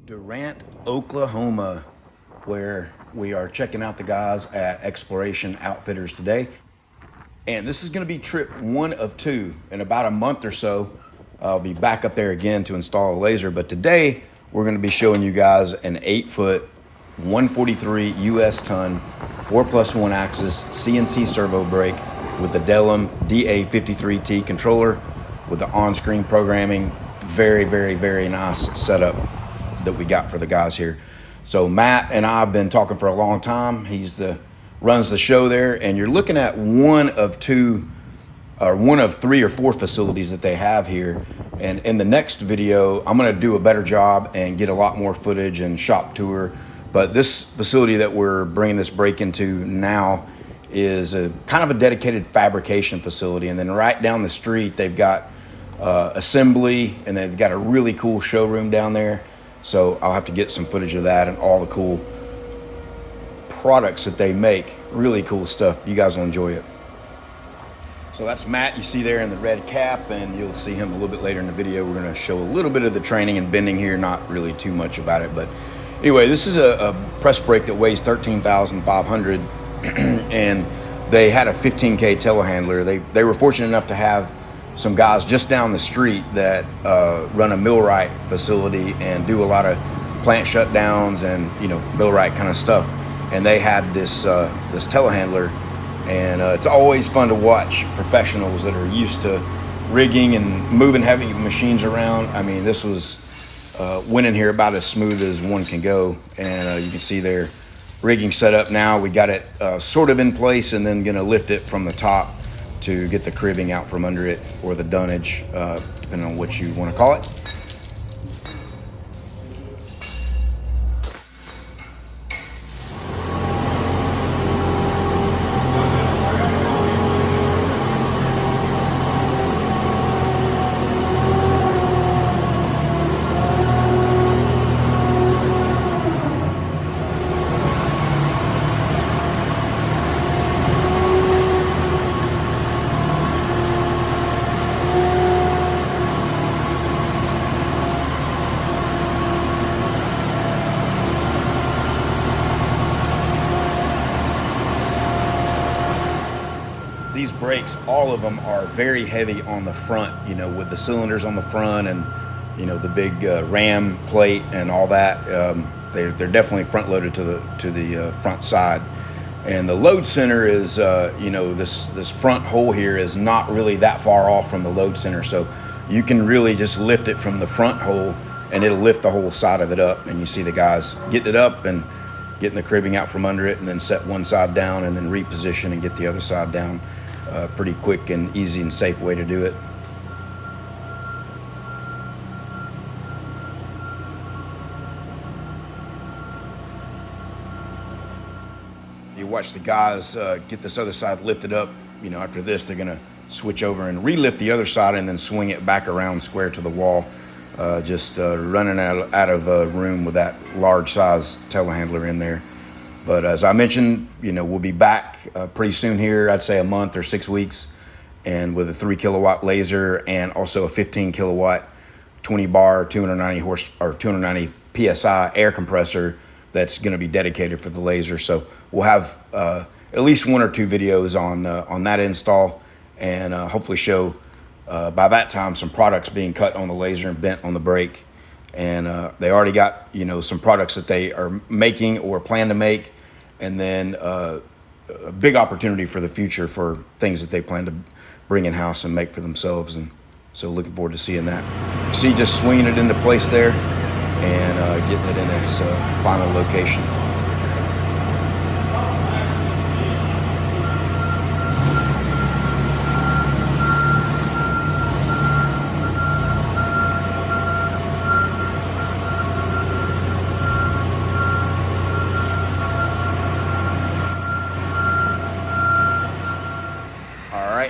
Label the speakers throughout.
Speaker 1: Durant, Oklahoma, where we are checking out the guys at Exploration Outfitters today. And this is going to be trip one of two. In about a month or so, I'll be back up there again to install a laser. But today, we're going to be showing you guys an 8-foot, 143 US ton, 4+1 axis CNC servo brake with the Delum DA53T controller with the on-screen programming. Very, very, very nice setup that we got for the guys here. So Matt and I have been talking for a long time. He's runs the show there, and you're looking at one of three or four facilities that they have here. And in the next video, I'm going to do a better job and get a lot more footage and shop tour. But this facility that we're bringing this brake into now is a kind of a dedicated fabrication facility. And then right down the street, they've got assembly, and they've got a really cool showroom down there. So I'll have to get some footage of that and all the cool products that they make. Really cool stuff. You guys will enjoy it. So that's Matt you see there in the red cap, and you'll see him a little bit later in the video. We're going to show a little bit of the training and bending here, not really too much about it. But anyway, this is a press brake that weighs 13,500 and they had a 15K telehandler. They were fortunate enough to have some guys just down the street that run a millwright facility and do a lot of plant shutdowns and millwright kind of stuff. And they had this telehandler, and it's always fun to watch professionals that are used to rigging and moving heavy machines around. I mean, this was went in here about as smooth as one can go, and you can see their rigging set up now. We got it sort of in place, and then gonna lift it from the top to get the cribbing out from under it, or the dunnage, depending on what you want to call it. These brakes, all of them are very heavy on the front, with the cylinders on the front and, the big ram plate and all that. They're definitely front loaded to the front side. And the load center is, this front hole here is not really that far off from the load center. So you can really just lift it from the front hole, and it'll lift the whole side of it up. And you see the guys getting it up and getting the cribbing out from under it, and then set one side down and then reposition and get the other side down. Pretty quick and easy and safe way to do it. You watch the guys get this other side lifted up. After this, they're going to switch over and relift the other side and then swing it back around square to the wall. Just running out of room with that large size telehandler in there. But as I mentioned, we'll be back pretty soon here. I'd say a month or 6 weeks, and with a 3 kilowatt laser and also a 15 kilowatt, 20 bar, 290 PSI air compressor that's going to be dedicated for the laser. So we'll have at least one or two videos on that install, and hopefully show by that time some products being cut on the laser and bent on the brake. And they already got some products that they are making or plan to make, and then a big opportunity for the future for things that they plan to bring in house and make for themselves. And so looking forward to seeing that. See, just swinging it into place there and getting it in its final location.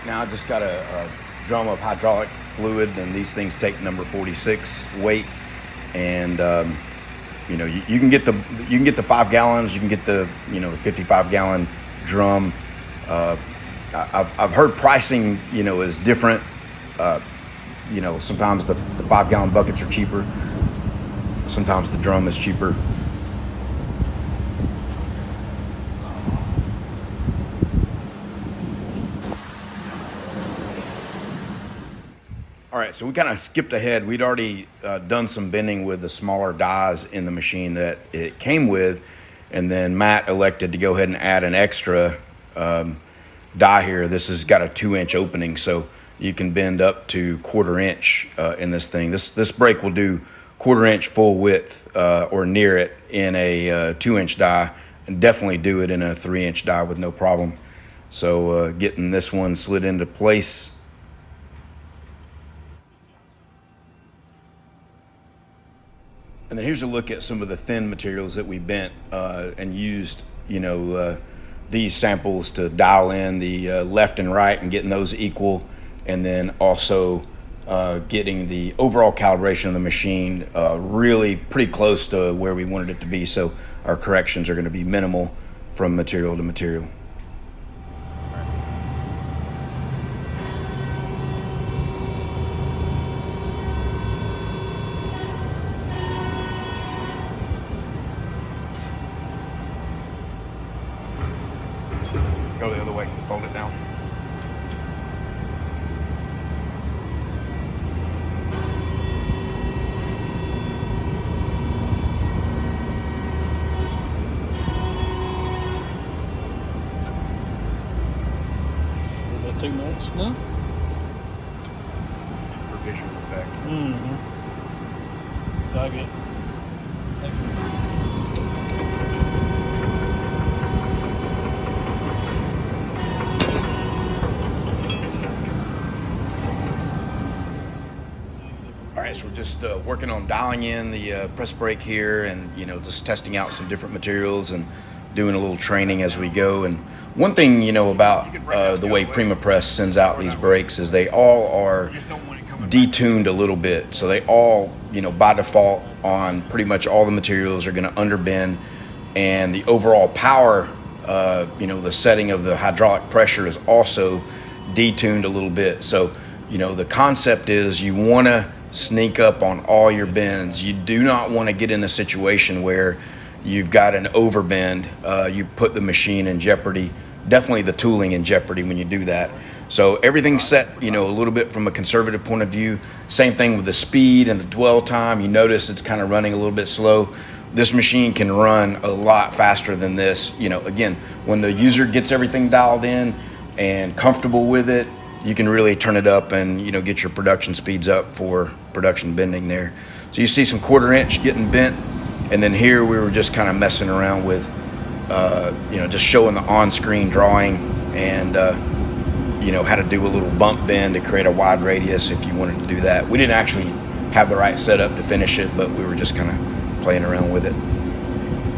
Speaker 1: Now I just got a drum of hydraulic fluid, and these things take number 46 weight, and you can get the 5 gallons, you can get the 55 gallon drum. I've heard pricing is different. Sometimes the 5 gallon buckets are cheaper. Sometimes the drum is cheaper. All right, so we kind of skipped ahead. We'd already done some bending with the smaller dies in the machine that it came with, and then Matt elected to go ahead and add an extra die here. This has got a 2-inch opening, so you can bend up to 1/4 inch in this thing. This brake will do 1/4 inch full width or near it in a 2-inch die, and definitely do it in a 3-inch die with no problem. So getting this one slid into place. And then here's a look at some of the thin materials that we bent and used, these samples to dial in the left and right and getting those equal. And then also getting the overall calibration of the machine really pretty close to where we wanted it to be. So our corrections are going to be minimal from material to material. Go the other way, fold it down.
Speaker 2: About 2 minutes, no?
Speaker 1: For visual effect.
Speaker 2: Mm-hmm. Dug it.
Speaker 1: All right, so we're just working on dialing in the press brake here, and just testing out some different materials and doing a little training as we go. And one thing about the way Prima Press sends out these brakes is they all are detuned a little bit. So they all, by default on pretty much all the materials are going to underbend, and the overall power, the setting of the hydraulic pressure is also detuned a little bit. So, the concept is you want to sneak up on all your bends. You do not want to get in a situation where you've got an overbend. You put the machine in jeopardy, definitely the tooling in jeopardy when you do that. So everything's set, a little bit from a conservative point of view. Same thing with the speed and the dwell time. You notice it's kind of running a little bit slow. This machine can run a lot faster than this. Again, when the user gets everything dialed in and comfortable with it, you can really turn it up and get your production speeds up for production bending there. So you see some 1/4 inch getting bent, and then here we were just kind of messing around with just showing the on-screen drawing and how to do a little bump bend to create a wide radius if you wanted to do that. We didn't actually have the right setup to finish it, but we were just kind of playing around with it.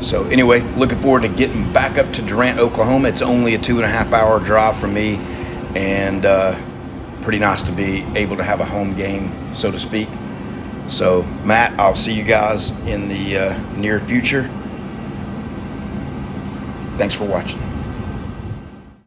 Speaker 1: So anyway, looking forward to getting back up to Durant, Oklahoma. It's only a 2.5 hour drive from me, and pretty nice to be able to have a home game, so to speak. So Matt, I'll see you guys in the near future. Thanks for watching.